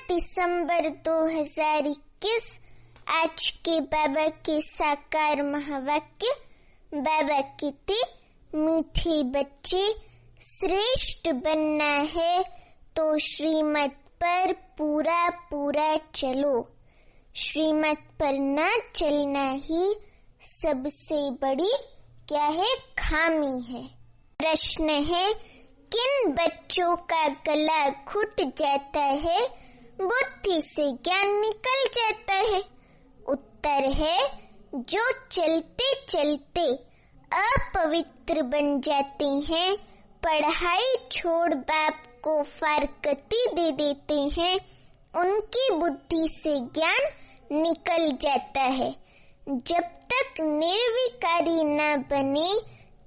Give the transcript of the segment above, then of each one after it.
दिसंबर 2021 आज के बाबा के साकार महावाक्य। बाबा कहते, मीठे बच्चे, श्रेष्ठ बनना है तो श्रीमत पर पूरा पूरा चलो। श्रीमत पर न चलना ही सबसे बड़ी क्या है? खामी है। प्रश्न है, किन बच्चों का गला घुट जाता है, बुद्धि से ज्ञान निकल जाता है? उत्तर है, जो चलते चलते अपवित्र बन जाते हैं, पढ़ाई छोड़ बाप को फारकती दे देते हैं, उनकी बुद्धि से ज्ञान निकल जाता है। जब तक निर्विकारी न बने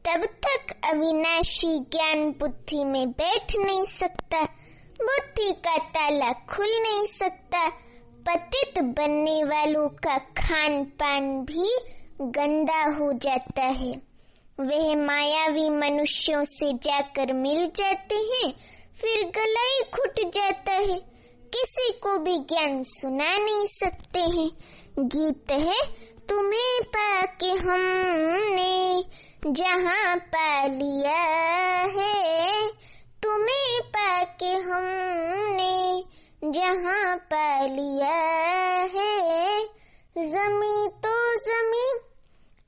तब तक अविनाशी ज्ञान बुद्धि में बैठ नहीं सकता, बुद्धि का ताला खुल नहीं सकता। पतित बनने वालों का खान पान भी गंदा हो जाता है। वह मायावी मनुष्यों से जाकर मिल जाते हैं, फिर गला ही घुट जाता है, किसी को भी ज्ञान सुना नहीं सकते हैं। गीत है, तुम्हें पाके हमने जहाँ पा लिया है, तुम्हें पाके हमने जहाँ पा लिया है, ज़मीं तो ज़मीं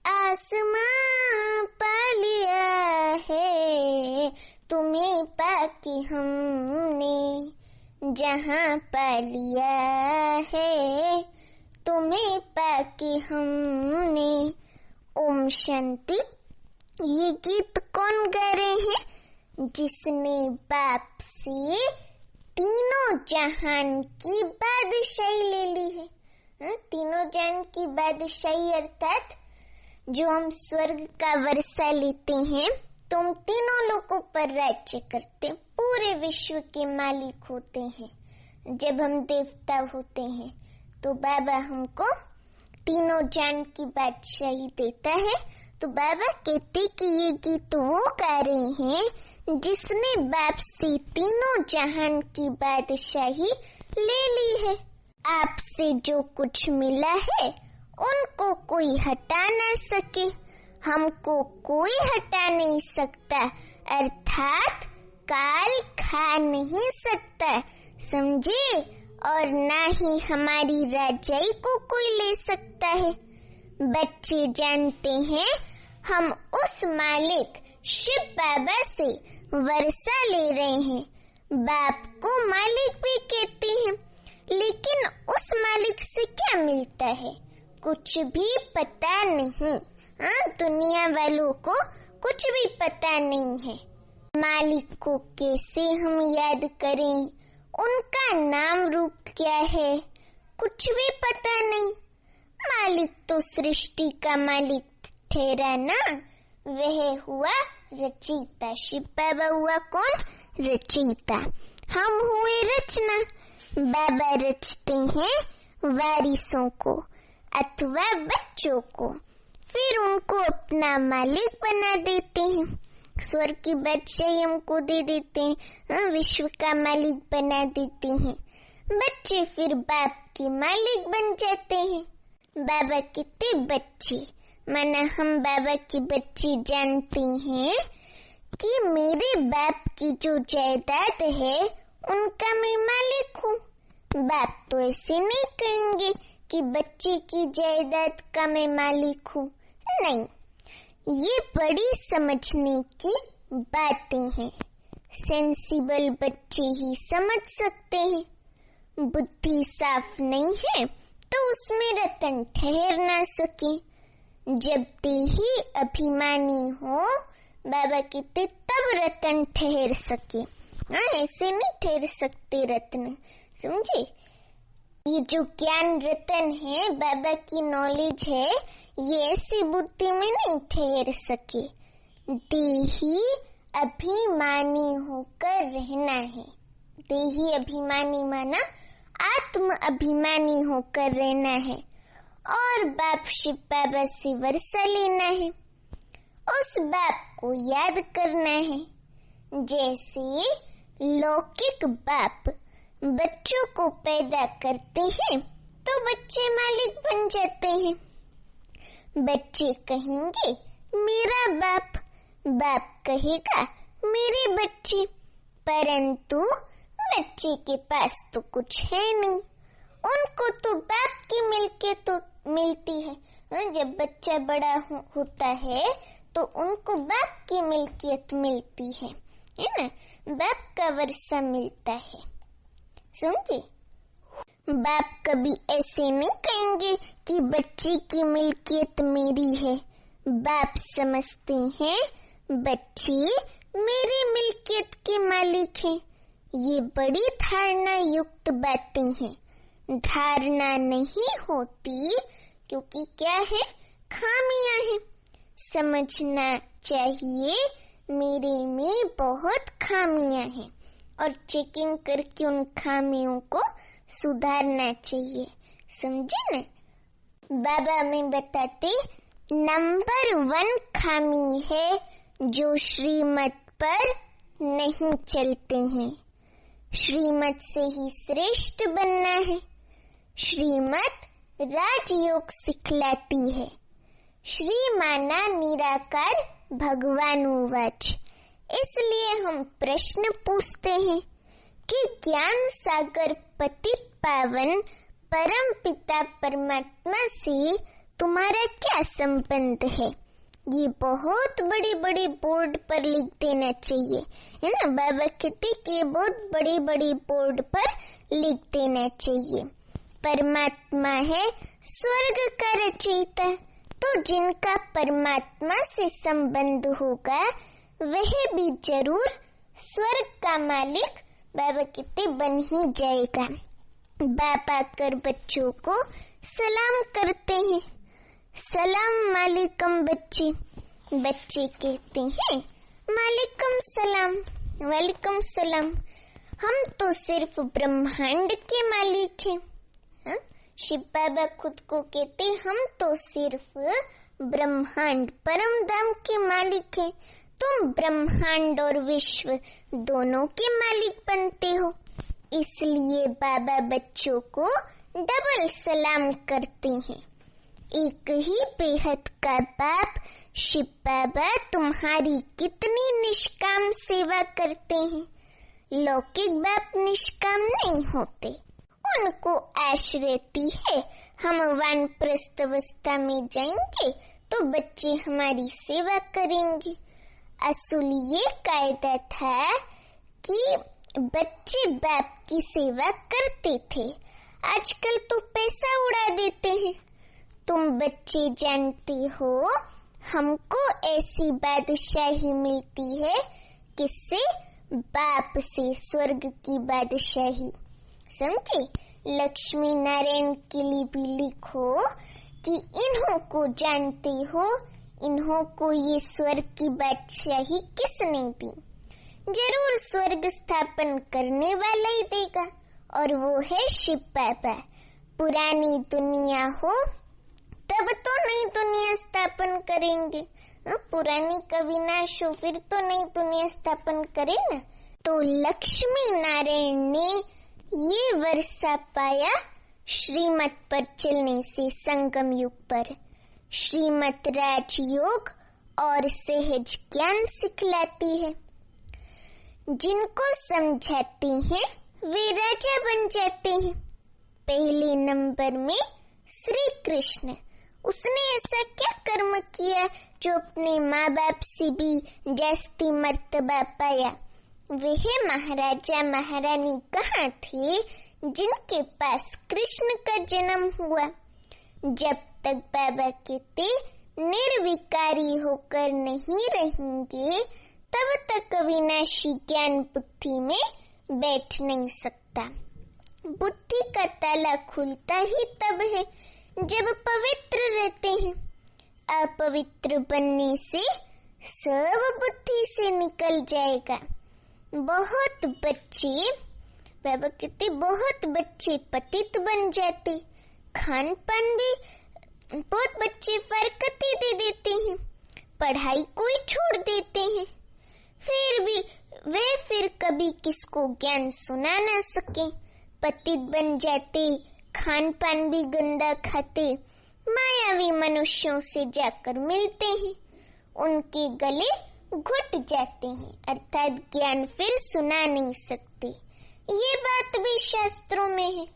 आसमां पा लिया है, तुम्हें पाके हमने जहाँ पा लिया है, तुम्हें पाके हमने। ओम शांति। ये गीत कौन गा रहे हैं? जिसने बाप से तीनों जहान की बादशाही ले ली है। तीनों जहान की बादशाही अर्थात जो हम स्वर्ग का वर्षा लेते हैं तो हम तीनों लोगों पर राज्य करते, पूरे विश्व के मालिक होते हैं। जब हम देवता होते हैं तो बाबा हमको तीनों जहान की बादशाही देता है। तो बाबा कहते कि ये गीत वो गा रहे हैं जिसने बाप से तीनों जहान की बादशाही ले ली है। आपसे जो कुछ मिला है उनको कोई हटा न सके, हमको कोई हटा नहीं सकता, अर्थात काल खा नहीं सकता, समझे? और ना ही हमारी राजाई को कोई ले सकता है। बच्चे जानते हैं हम उस मालिक शिव बाबा से वर्षा ले रहे हैं। बाप को मालिक भी कहते हैं, लेकिन उस मालिक से क्या मिलता है? कुछ भी पता नहीं। दुनिया वालों को कुछ भी पता नहीं है। मालिक को कैसे हम याद करें? उनका नाम रूप क्या है? कुछ भी पता नहीं। मालिक तो सृष्टि का मालिक ठहरा ना, वह हुआ रचयिता। शिव बाबा हुआ कौन? रचयिता। हम हुए रचना। बाबा रचते हैं वारिसों को अथवा बच्चों को, फिर उनको अपना मालिक बना देते हैं। स्वर्ग की बादशाही हमको दे देते हैं, विश्व का मालिक बना देते हैं। बच्चे फिर बाप के मालिक बन जाते हैं। बाबा कितने बच्चे, माना हम बाबा के बच्चे जानते हैं कि मेरे बाप की जो जायदाद है उनका मैं मालिक हूँ। बाप तो ऐसे नहीं कहेंगे कि बच्चे की जायदाद का मैं मालिक हूँ, नहीं। ये बड़ी समझने की बातें हैं, सेंसिबल बच्चे ही समझ सकते हैं। बुद्धि साफ नहीं है तो उसमें रतन ठहर ना सके। जब देही अभिमानी हो, बाबा कहते तब रतन ठहर सके। ऐसे नहीं ठहर सकते रत्न, समझे? ये जो ज्ञान रतन है, बाबा की नॉलेज है, ये ऐसी बुद्धि में नहीं ठहर सके। देही अभिमानी होकर रहना है। देही अभिमानी माना आत्म अभिमानी होकर रहना है और बाप शिव बाबा से वर्षा लेना है। उस बाप को याद करना है। जैसे लौकिक बाप बच्चों को पैदा करते हैं तो बच्चे मालिक बन जाते हैं। बच्चे कहेंगे मेरा बाप, बाप कहेगा मेरे बच्चे, परंतु बच्चे के पास तो कुछ है नहीं। उनको तो बाप की मिल्कियत तो मिलती है। जब बच्चा बड़ा होता है तो उनको बाप की मिल्कियत मिलती है ना, बाप का वर्षा मिलता है। समझे? बाप कभी ऐसे नहीं कहेंगे कि बच्चे की मिल्कियत मेरी है। बाप समझते हैं बच्चे मेरी मिल्कियत के मालिक हैं। ये बड़ी धारणा युक्त बातें हैं। धारणा नहीं होती क्योंकि क्या है, खामियां हैं। समझना चाहिए मेरे में बहुत खामियां हैं और चेकिंग करके उन खामियों को सुधारना चाहिए। समझे ना? बाबा हमें बताते नंबर 1 खामी है जो श्रीमत पर नहीं चलते हैं। श्रीमत से ही श्रेष्ठ बनना है। श्रीमत राजयोग सिखलाती है। श्री माना निराकार भगवानुवाच। इसलिए हम प्रश्न पूछते हैं कि ज्ञान सागर पतित पावन परम पिता परमात्मा से तुम्हारा क्या संबंध है। ये बहुत बड़ी बड़ी बोर्ड पर लिख देना चाहिए, है ना। बाबा कहते कि बहुत बड़ी बड़ी बोर्ड पर लिख देना चाहिए। परमात्मा है स्वर्ग का रचयिता, तो जिनका परमात्मा से संबंध होगा वह भी जरूर स्वर्ग का मालिक बाबा कहते बन ही जाएगा। बाप आकर बच्चों को सलाम करते हैं, सलाम मालिकम बच्चे। बच्चे कहते हैं मालिकम सलाम, वालेकुम सलाम। हम तो सिर्फ ब्रह्मांड के मालिक हैं। शिव बाबा खुद को कहते हम तो सिर्फ ब्रह्मांड परम धाम के मालिक हैं। तुम ब्रह्मांड और विश्व दोनों के मालिक बनते हो। इसलिए बाबा बच्चों को डबल सलाम करते हैं। एक ही बेहद का बाप शिव बाबा तुम्हारी कितनी निष्काम सेवा करते हैं। लौकिक बाप निष्काम नहीं होते, उनको आश रहती है हम वानप्रस्थ अवस्था में जाएंगे तो बच्चे हमारी सेवा करेंगे। असल ये कायदा था कि बच्चे बाप की सेवा करते थे। आजकल तो पैसा उड़ा देते हैं। तुम बच्चे जानते हो हमको ऐसी बादशाही मिलती है किससे, बाप से, स्वर्ग की बादशाही। समझे? लक्ष्मी नारायण के लिए भी लिखो कि इन्हों को जानते हो, इन्हों को ये स्वर्ग की बादशाही किसने दी। जरूर स्वर्ग स्थापन करने वाला ही देगा, और वो है शिव बाबा। पुरानी दुनिया हो तब तो नई दुनिया स्थापन करेंगे। पुरानी का विनाश हो फिर तो नई दुनिया स्थापन करे ना। तो लक्ष्मी नारायण ने ये वर्षा पाया श्रीमत पर चलने से, संगम युग पर। श्रीमत राजयोग और सहज ज्ञान सिखलाती है। जिनको समझाते हैं वे राजा बन जाते हैं। पहले नंबर में श्री कृष्ण, उसने ऐसा क्या कर्म किया जो अपने माँ बाप से भी जास्ती मर्तबा पाया। वह महाराजा महारानी कहाँ थे जिनके पास कृष्ण का जन्म हुआ। जब तक बाबा कहते निर्विकारी होकर नहीं रहेंगे तब तक अविनाशी ज्ञान बुद्धि में बैठ नहीं सकता। बुद्धि का ताला खुलता ही तब है जब पवित्र रहते हैं। अपवित्र बनने से सब बुद्धि से निकल जाएगा। बहुत बच्चे, बाबा कहते बहुत बच्चे पतित बन जाते। खान पान भी बहुत बच्चे फरकती दे देते हैं, पढ़ाई को ही छोड़ देते हैं। फिर भी वे फिर कभी किसको ज्ञान सुना ना सके। पतित बन जाते, खान पान भी गंदा खाते, मायावी मनुष्यों से जाकर मिलते हैं, उनके गले घुट जाते हैं, अर्थात ज्ञान फिर सुना नहीं सकते। ये बात भी शास्त्रों में है।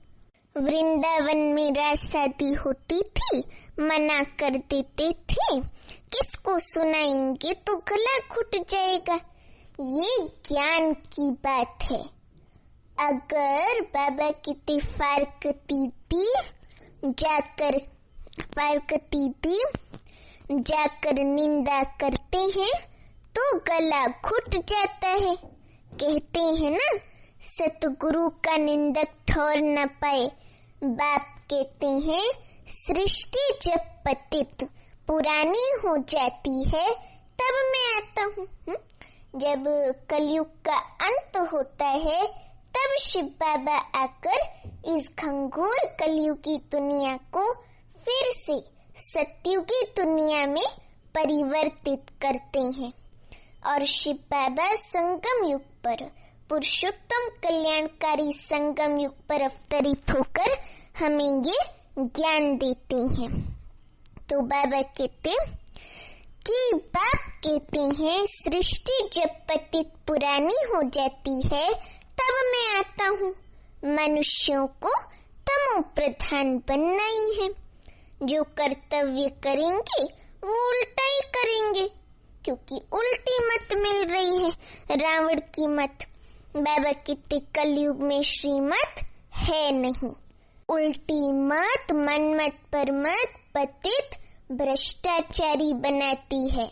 वृंदावन में रासादी होती थी, मना कर देते थे, किसको सुनाएंगे तो गला घुट जाएगा। ये ज्ञान की बात है। अगर बाबा की फारकती जाकर निंदा करते हैं तो गला घुट जाता है। कहते हैं ना, सतगुरु का निंदक ठौर न पाए। बाप कहते हैं, सृष्टि जब पतित पुरानी हो जाती है तब मैं आता हूँ। जब कलयुग का अंत होता है तब शिव बाबा आकर इस घंघोर कलयुगी दुनिया को फिर से सतयुगी दुनिया में परिवर्तित करते हैं। और शिव बाबा संगम युग पर, पुरुषोत्तम कल्याणकारी संगम युग पर अवतरित होकर हमें ये ज्ञान देते हैं। तो बाबा कहते कि बाप कहते हैं, सृष्टि जब पतित पुरानी हो जाती है तब मैं आता हूँ। मनुष्यों को तमो प्रधान बनना ही है। जो कर्तव्य करेंगे वो उल्टा ही करेंगे, क्योंकि उल्टी मत मिल रही है, रावण की मत। बाबा कहते कलयुग में श्रीमत है नहीं। उल्टी मत मनमत परमत पतित भ्रष्टाचारी बनाती है।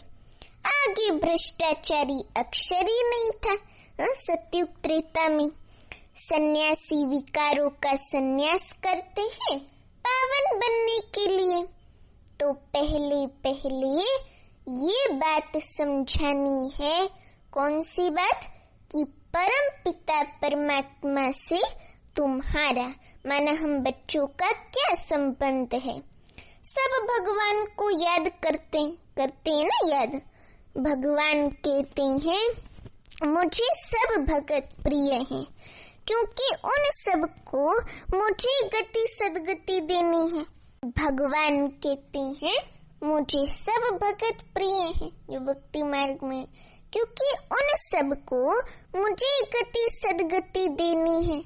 आगे भ्रष्टाचारी अक्षर ही नहीं था। सतयुग त्रेता में सन्यासी विकारों का सन्यास करते हैं पावन बनने के लिए। तो पहले ये बात समझानी है। कौन सी बात? कि परम पिता परमात्मा से तुम्हारा, माना हम बच्चों का क्या संबंध है। सब भगवान को याद करते हैं ना याद। भगवान कहते हैं, मुझे सब भगत प्रिय हैं, क्योंकि उन सब को मुझे गति सदगति देनी है। भगवान कहते हैं, मुझे सब भगत प्रिय हैं जो भक्ति मार्ग में, क्योंकि उन सब को मुझे गति सदगति देनी है।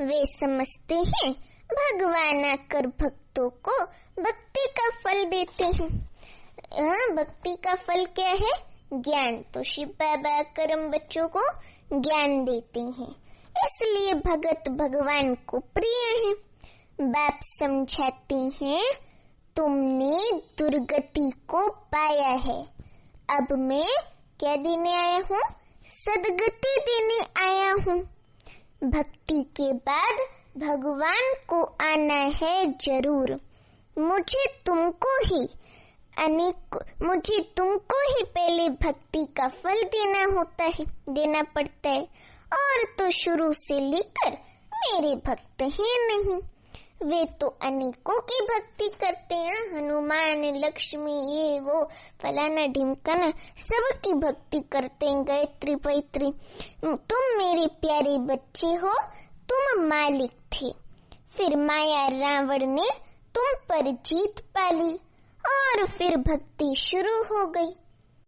वे समझते हैं भगवान आकर भक्तों को भक्ति का फल देते हैं। भक्ति का फल क्या है? ज्ञान। तो शिव बाबा आकर हम बच्चों को ज्ञान देते हैं, इसलिए भगत भगवान को प्रिय है। बाप समझाते हैं, तुमने दुर्गति को पाया है, अब मैं क्या देने आया हूँ? सदगति देने आया हूँ। भक्ति के बाद भगवान को आना है जरूर। मुझे तुमको ही पहले भक्ति का फल देना पड़ता है। और तो शुरू से लेकर मेरे भक्त हैं नहीं, वे तो अनेकों की भक्ति करते हैं। हनुमान, लक्ष्मी, ये वो फलाना ढिमकाना, सबकी भक्ति करते हैं। गायत्री पैत्री, तुम मेरे प्यारे बच्चे हो, तुम मालिक थे। फिर माया रावण ने तुम पर जीत पाली और फिर भक्ति शुरू हो गई।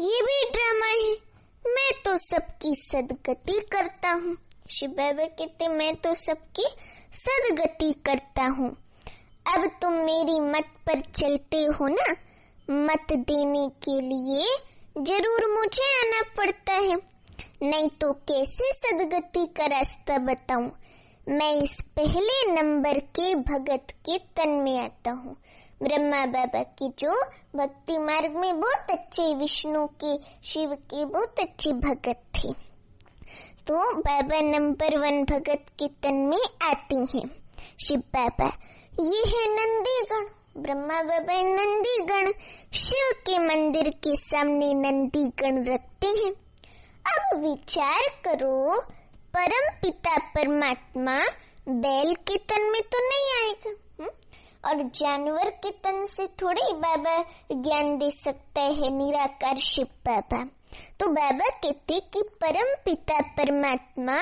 ये भी ड्रामा है। मैं तो सबकी सदगति करता हूँ। शिव बाबा कहते, मैं तो सबकी सदगति करता हूँ। अब तुम मेरी मत पर चलते हो ना, मत देने के लिए जरूर मुझे आना पड़ता है, नहीं तो कैसे सदगति का रास्ता बताऊं। मैं इस पहले नंबर के भगत के तन में आता हूँ। ब्रह्मा बाबा की जो भक्ति मार्ग में बहुत अच्छे, विष्णु के, शिव के बहुत अच्छे भगत थे, तो बाबा नंबर 1 भगत के तन में आते हैं। शिव बाबा ये है नंदीगण, ब्रह्मा बाबा नंदीगण, शिव के मंदिर के सामने नंदीगण रखते हैं। अब विचार करो, परम पिता परमात्मा बैल के तन में तो नहीं आएगा, और जानवर के तन से थोड़े ही बाबा ज्ञान दे सकता है, निराकार शिव बाबा। तो बाबा कहते कि परम पिता परमात्मा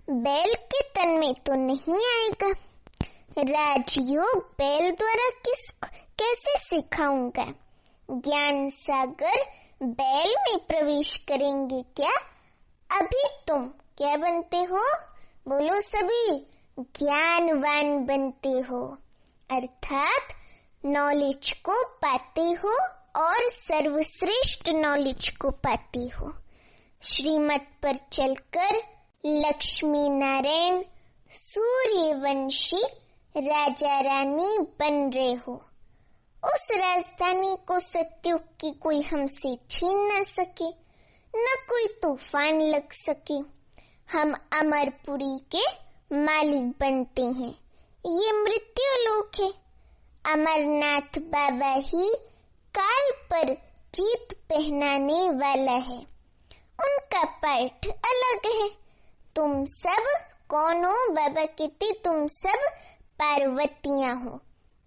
बैल के तन में तो नहीं आएगा। राजयोग बैल द्वारा कैसे सिखाऊंगा? ज्ञान सागर बैल में प्रवेश करेंगे क्या? अभी तुम क्या बनते हो? बोलो सभी, ज्ञानवान बनते हो, अर्थात नॉलेज को पाते हो और सर्वश्रेष्ठ नॉलेज को पाते हो। श्रीमत पर चलकर लक्ष्मी नारायण सूर्यवंशी राजा रानी बन रहे हो। उस राजधानी को सत्युग की कोई हमसे छीन न सके, न कोई तूफान लग सके। हम अमरपुरी के मालिक बनते हैं। ये मृत्यु लोक है। अमरनाथ बाबा ही काल पर जीत पहनाने वाला है। उनका पाठ अलग है। तुम सब कौन हो? बाबा कहते तुम सब पार्वतियां हो,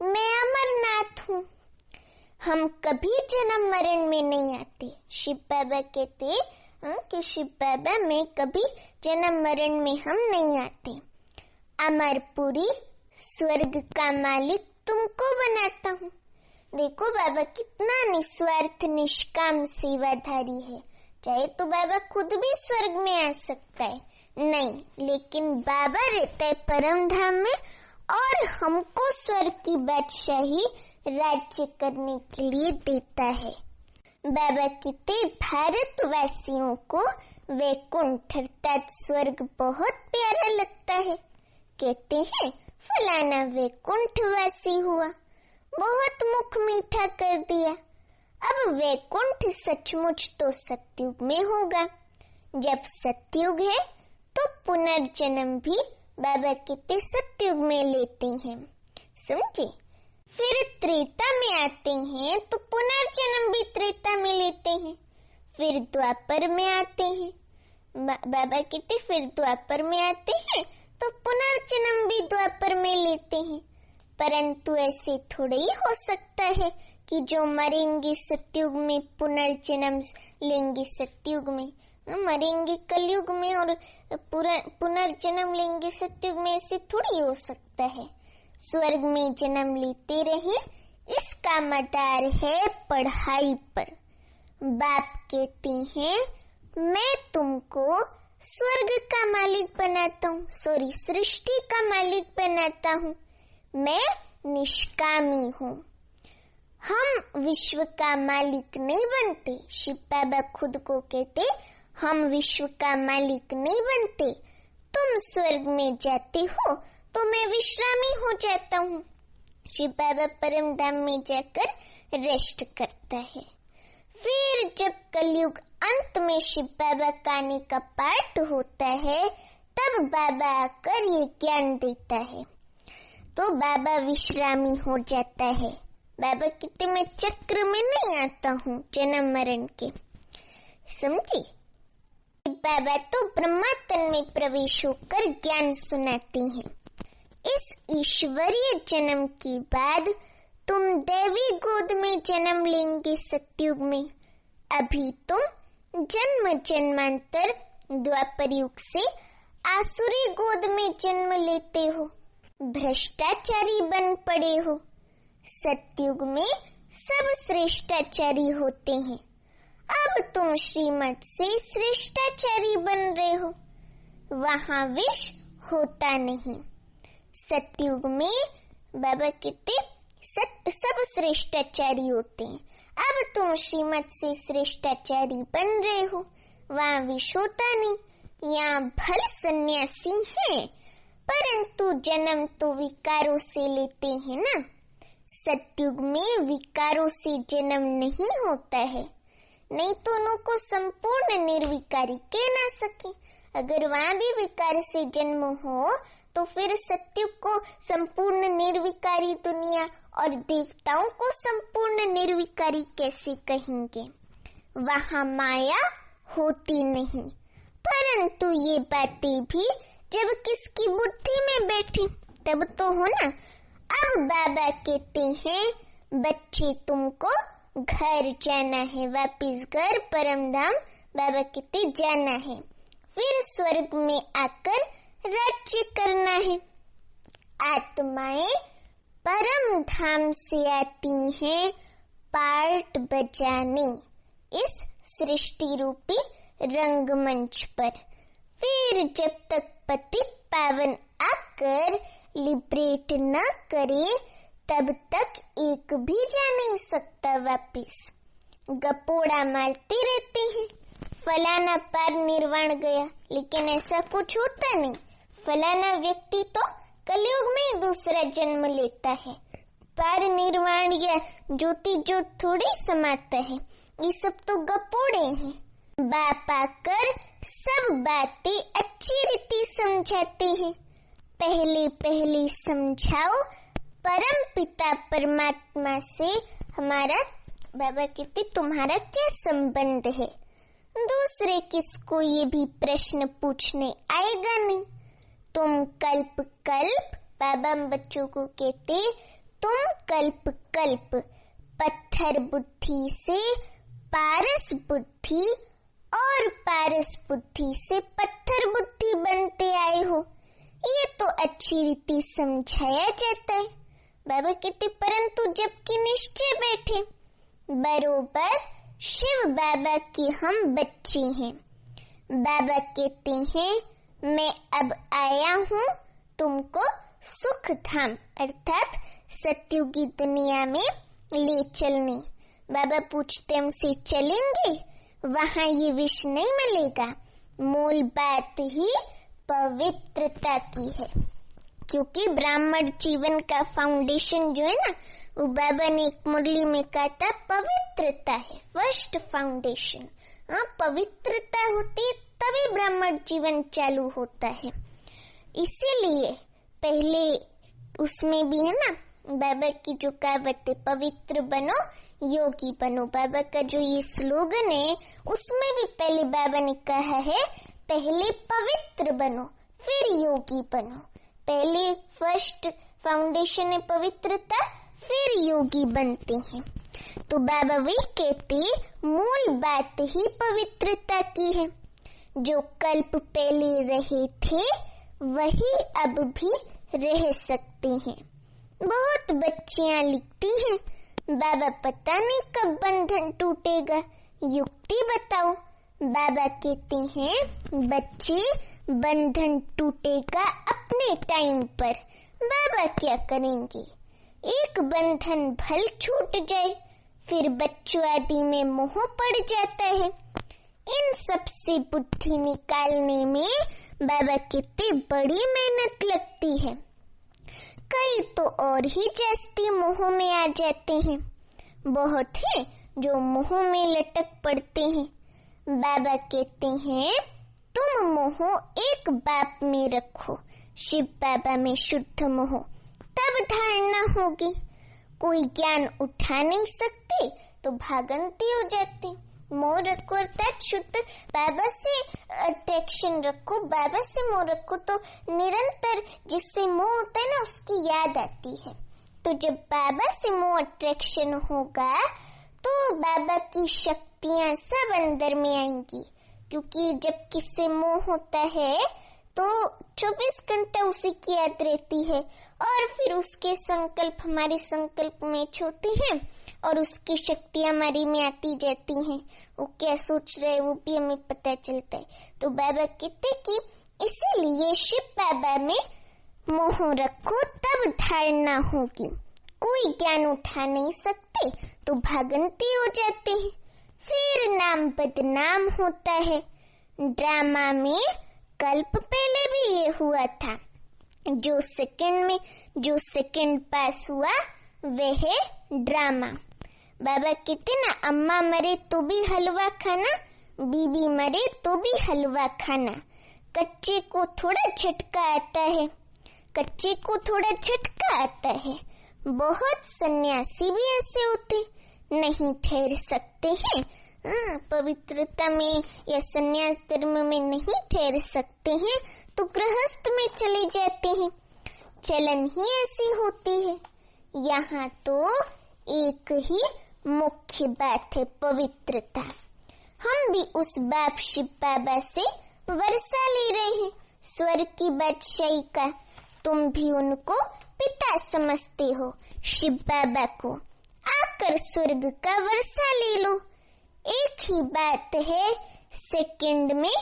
मैं अमरनाथ हूँ। हम कभी जन्म मरण में नहीं आते। शिव बाबा कहते कि शिव बाबा में कभी जन्म मरण में हम नहीं आते। अमरपुरी स्वर्ग का मालिक तुमको बनाता हूँ। देखो बाबा कितना निस्वार्थ निष्काम सेवाधारी है। चाहे तो बाबा खुद भी स्वर्ग में आ सकता है, नहीं, लेकिन बाबा रहता है परम धाम में और हमको स्वर्ग की बादशाही राज्य करने के लिए देता है। बाबा कहते भारतवासियों को वैकुंठ अर्थात स्वर्ग बहुत प्यारा लगता है। कहते हैं फलाना वैकुंठवासी हुआ, बहुत मुख मीठा कर दिया। अब वैकुंठ सचमुच तो सतयुग में होगा। जब सतयुग है तो पुनर्जन्म भी बाबा कहते सतयुग में लेते हैं, समझे? फिर त्रेता में आते हैं तो पुनर्जन्म भी त्रेता में लेते हैं। फिर द्वापर में आते हैं, बाबा कहते फिर द्वापर में आते हैं तो पुनर्जन्म भी द्वापर में लेते हैं। परंतु ऐसे थोड़ा ही हो सकता है कि जो मरेंगे सतयुग में पुनर्जन्म लेंगे सतयुग में, मरेंगे कलयुग में और पुनर्जन्म लेंगे सतयुग में। ऐसे थोड़ी हो सकता है। स्वर्ग में जन्म लेते रहे, इसका मदार है पढ़ाई पर। बाप कहते हैं मैं तुमको स्वर्ग का मालिक बनाता हूँ, सृष्टि का मालिक बनाता हूँ। मैं निष्कामी हूँ। हम विश्व का मालिक नहीं बनते। शिव बाबा खुद को कहते हम विश्व का मालिक नहीं बनते। तुम स्वर्ग में जाते हो तो मैं विश्रामी हो जाता हूँ। शिव बाबा परम धाम में जाकर रेस्ट करता है। फिर जब कलयुग अंत में शिव बाबा का आने का पाठ होता है तब बाबा आकर ये ज्ञान देता है, तो बाबा विश्रामी हो जाता है। बाबा कहते मैं चक्र में नहीं आता हूँ जन्म मरण के, समझी? बाबा तो ब्रह्मातन में प्रवेश होकर ज्ञान सुनाते हैं। इस ईश्वरीय जन्म के बाद तुम दैवी गोद में जन्म लेंगे सतयुग में। अभी तुम जन्म जन्मांतर द्वापर युग से आसुरी गोद में जन्म लेते हो, भ्रष्टाचारी बन पड़े हो। सतयुग में सब श्रेष्ठाचारी होते हैं। अब तुम श्रीमत से श्रेष्ठाचारी बन रहे हो, वहां विष होता नहीं। सतयुग में बाबा कहते सब श्रेष्ठाचारी होते हैं। अब तुम श्रीमत से श्रेष्ठाचारी बन रहे हो, वहां विष होता नहीं। यहाँ भल सन्यासी हैं, परंतु जन्म तो विकारों से लेते हैं ना। सतयुग में विकारों से जन्म नहीं होता है, नहीं तो उन्हों को संपूर्ण निर्विकारी कह ना सके। अगर वहां भी विकार से जन्म हो तो फिर सतयुग को संपूर्ण निर्विकारी दुनिया और देवताओं को संपूर्ण निर्विकारी कैसे कहेंगे? वहां माया होती नहीं। परंतु ये बातें भी जब किसकी बुद्धि में बैठी तब तो हो ना। अब बाबा कहते हैं बच्चे तुमको घर जाना है, वापिस घर परम धाम बाबा कहते जाना है। फिर स्वर्ग में आकर राज्य करना है। आत्माएं परम धाम से आती हैं पार्ट बजाने इस सृष्टि रूपी रंगमंच पर। फिर जब तक पतित पावन आकर लिबरेट न करे तब तक एक भी जा नहीं सकता वापिस। गपोड़ा मारते रहते हैं, फलाना पार निर्वाण गया, लेकिन ऐसा कुछ होता नहीं। फलाना व्यक्ति तो कलयुग में दूसरा जन्म लेता है। पार निर्वाण या ज्योति ज्योत थोड़ी समाता है, ये सब तो गपोड़े हैं। बाप आकर सब बातें अच्छी रीति समझाते हैं। पहले पहले समझाओ परम पिता परमात्मा से हमारा, बाबा कहते तुम्हारा क्या संबंध है। दूसरे किसको ये भी प्रश्न पूछने आएगा नहीं। तुम कल्प कल्प, बाबा बच्चों को कहते तुम कल्प कल्प पत्थर बुद्धि से पारस बुद्धि और पारस बुद्धि से पत्थर बुद्धि बनते आए हो। ये तो अच्छी रीति समझाया जाता है। बाबा कहते परंतु जबकि निश्चय बैठे बरोबर शिव बाबा के हम बच्चे हैं। बाबा कहते हैं मैं अब आया हूँ तुमको सुख धाम अर्थात सत्युगी दुनिया में ले चलने। बाबा पूछते हमसे चलेंगे? वहाँ ये विष नहीं मिलेगा। मूल बात ही पवित्रता की है, क्योंकि ब्राह्मण जीवन का फाउंडेशन जो है ना, वो बाबा ने एक मुरली में कहा था पवित्रता है फर्स्ट फाउंडेशन। हाँ, पवित्रता होती है तभी ब्राह्मण जीवन चालू होता है। इसीलिए पहले उसमें भी है ना बाबा की जो कहावत है पवित्र बनो योगी बनो, बाबा का जो ये स्लोगन है उसमें भी पहले बाबा ने कहा है पहले पवित्र बनो फिर योगी बनो। पहले फर्स्ट फाउंडेशन है पवित्रता, फिर योगी बनते हैं। तो बाबा वही कहते मूल बात ही पवित्रता की है। जो कल्प पहले रहे थे वही अब भी रह सकते हैं। बहुत बच्चियां लिखती हैं बाबा पता नहीं कब बंधन टूटेगा, युक्ति बताओ। बाबा कहते हैं बच्चे बंधन टूटेगा अपने टाइम पर, बाबा क्या करेंगे। एक बंधन भल छूट जाए फिर बच्चों आदि में मोह पड़ जाता है। इन सब से बुद्धि निकालने में बाबा कितनी बड़ी मेहनत लगती है। कई तो और ही जास्ती मोह में आ जाते हैं। बहुत है जो मोह में लटक पड़ते हैं। बाबा कहते हैं तुम मोह एक बाप में रखो, शिव बाबा में शुद्ध मोह, तब धारणा होगी। कोई ज्ञान उठा नहीं सकते तो भागंती हो जाते। मोह रखो अर्थात शुद्ध बाबा से अट्रैक्शन रखो, बाबा से मोह रखो तो निरंतर जिससे मोह होता है ना उसकी याद आती है। तो जब बाबा से मोह अट्रैक्शन होगा तो बाबा की शक्तियां सब अंदर में आएंगी, क्योंकि जब किससे मोह होता है तो 24 घंटा उसी की याद रहती है और फिर उसके संकल्प हमारे संकल्प में होते हैं और उसकी शक्ति हमारी में आती जाती हैं। वो क्या सोच रहे वो भी हमें पता चलता है। तो बाबा कहते कि इसीलिए शिव बाबा में मोह रखो तब धारणा होगी। कोई ज्ञान उठा नहीं सकते तो भागंती हो जाते हैं, फिर नाम बदनाम होता है। ड्रामा में कल्प पहले भी ये हुआ था। जो सेकंड पास हुआ वह ड्रामा। बाबा कहते ना अम्मा मरे तो भी हलवा खाना, बीबी मरे तो भी हलवा खाना। कच्चे को थोड़ा झटका आता है। बहुत सन्यासी भी ऐसे होते नहीं ठहर सकते हैं। पवित्रता में या सन्यास धर्म में नहीं ठहर सकते हैं तो गृहस्थ में चले जाते हैं। चलन ही ऐसी होती है। यहाँ तो एक ही मुख्य बात है पवित्रता। हम भी उस बाप शिव बाबा से वर्षा ले रहे हैं, स्वर्ग की बादशाही का तुम भी उनको पिता समझते हो। शिव बाबा को आकर स्वर्ग का वर्षा ले लो। एक ही बात है, सेकंड में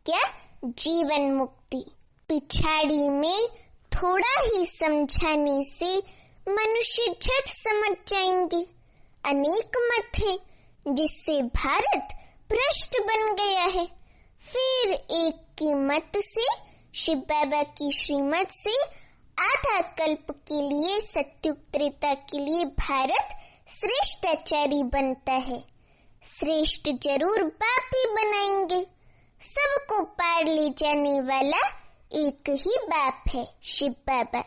क्या जीवन मुक्ति। पिछाड़ी में थोड़ा ही समझाने से मनुष्य झट समझ जाएंगे। अनेक मत है जिससे भारत भ्रष्ट बन गया है। फिर एक की मत से, शिव बाबा की श्रीमत से आधा कल्प के लिए, सत्युग त्रेता के लिए भारत श्रेष्ठाचारी बनता है। श्रेष्ठ जरूर बाप ही बनाएंगे। सबको पार ले जाने वाला एक ही बाप है, शिव बाबा।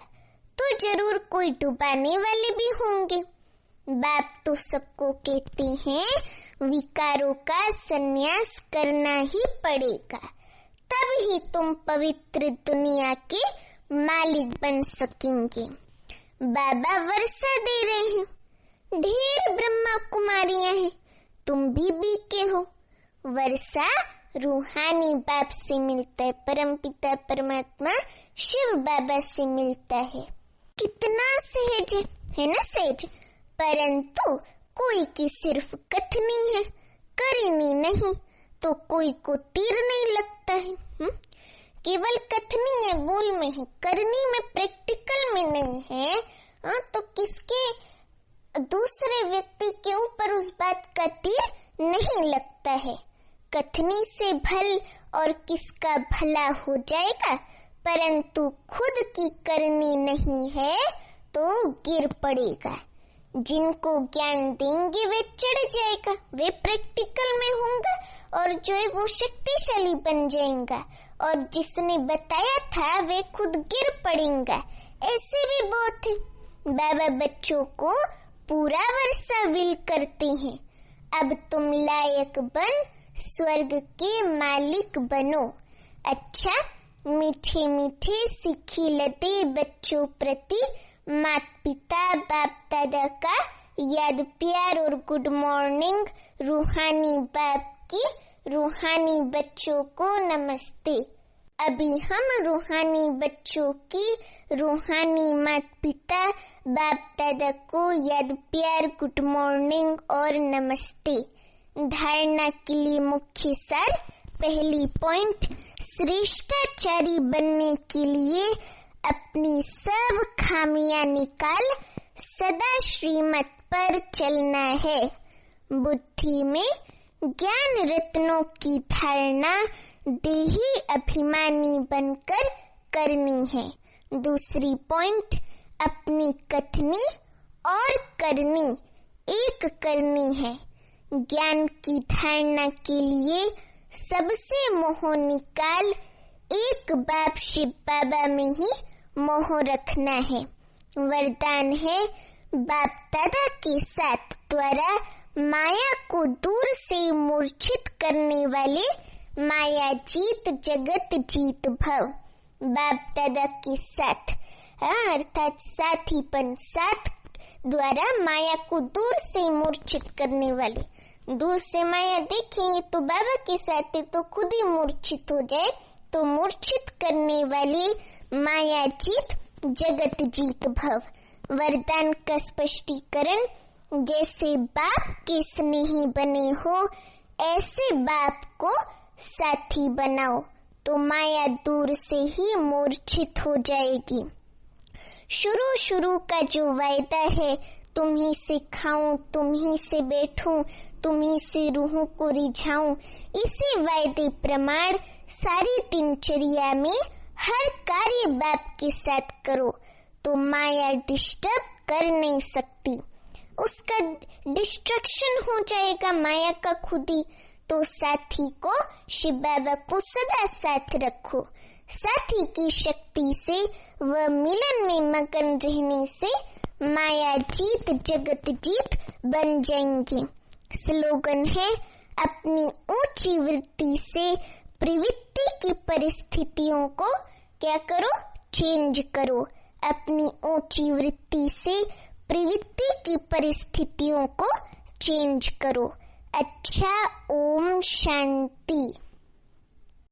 तो जरूर कोई डुबाने वाले भी होंगे। बाप तो सबको कहते हैं विकारों का संन्यास करना ही पड़ेगा, तब ही तुम पवित्र दुनिया के मालिक बन सकेंगे। बाबा वर्षा दे रहे हैं, ढेर ब्रह्मा कुमारियां हैं, तुम भी बीके हो। वर्षा रूहानी बाप से मिलता है, परम पिता परमात्मा शिव बाबा से मिलता है। कितना सहज है ना सहज। परंतु कोई की सिर्फ कथनी है, करनी नहीं, तो कोई को तीर नहीं लगता है। केवल कथनी है, बोल में है, करनी में, प्रैक्टिकल में नहीं है। तो किसके दूसरे व्यक्ति के ऊपर उस बात का तीर नहीं लगता है। कथनी से भल और किसका भला हो जाएगा, परंतु खुद की करनी नहीं है तो गिर पड़ेगा। जिनको ज्ञान देंगे वे चढ़ जाएगा, वे प्रैक्टिकल में होंगे और जो है वो शक्तिशाली बन जाएगा, और जिसने बताया था वे खुद गिर पड़ेगा। ऐसे भी बहुत है। बाबा बच्चों को पूरा वर्षा विल करते हैं, अब तुम लायक बन स्वर्ग के मालिक बनो। अच्छा, मीठे मीठे सीखी लते बच्चों प्रति माता पिता बाप दादा का याद प्यार और गुड मॉर्निंग। रूहानी बाप की रूहानी बच्चों को नमस्ते। अभी हम रूहानी बच्चों की रूहानी माता पिता बाप दादा को याद प्यार, गुड मॉर्निंग और नमस्ते। धारणा के लिए मुख्य सार। पहली पॉइंट, श्रेष्ठाचारी बनने के लिए अपनी सब खामियां निकाल सदा श्रीमत पर चलना है। बुद्धि में ज्ञान रत्नों की धारणा देही अभिमानी बनकर करनी है। दूसरी पॉइंट, अपनी कथनी और करनी एक करनी है। ज्ञान की धारणा के लिए सबसे मोह निकाल एक बाप शिव बाबा में ही मोह रखना है। वरदान है बाप दादा के साथ द्वारा माया को दूर से मूर्छित करने वाले माया जीत जगत जीत भव। बाप दादा के साथ अर्थात साथीपन, साथ द्वारा माया को दूर से मूर्छित करने वाले। दूर से माया देखेंगे तो बाबा के साथ है तो खुद ही मूर्छित हो जाए, तो मूर्छित करने वाले माया जीत जगत जीत भव। वरदान का स्पष्टीकरण, जैसे बाप के स्नेही बने हो ऐसे बाप को साथी बनाओ तो माया दूर से ही मूर्छित हो जाएगी। शुरू का जो वायदा है, तुम ही से खाऊं, तुम ही से बैठूं, तुम ही से रूहों को रिझाऊं, इसी वायदे प्रमाण सारी दिनचर्या में हर कार्य बाप के साथ करो तो माया डिस्टर्ब कर नहीं सकती। उसका डिस्ट्रक्शन हो जाएगा माया का खुद ही। तो साथी को, शिव बाबा को सदा साथ रखो। साथी की शक्ति से व मिलन में मगन रहने से माया जीत जगत जीत बन जाएंगी। स्लोगन है, अपनी ऊंची वृत्ति से प्रवृत्ति की परिस्थितियों को क्या करो, चेंज करो। अपनी ऊंची वृत्ति से प्रवृत्ति की परिस्थितियों को चेंज करो। अच्छा, ओम शांति।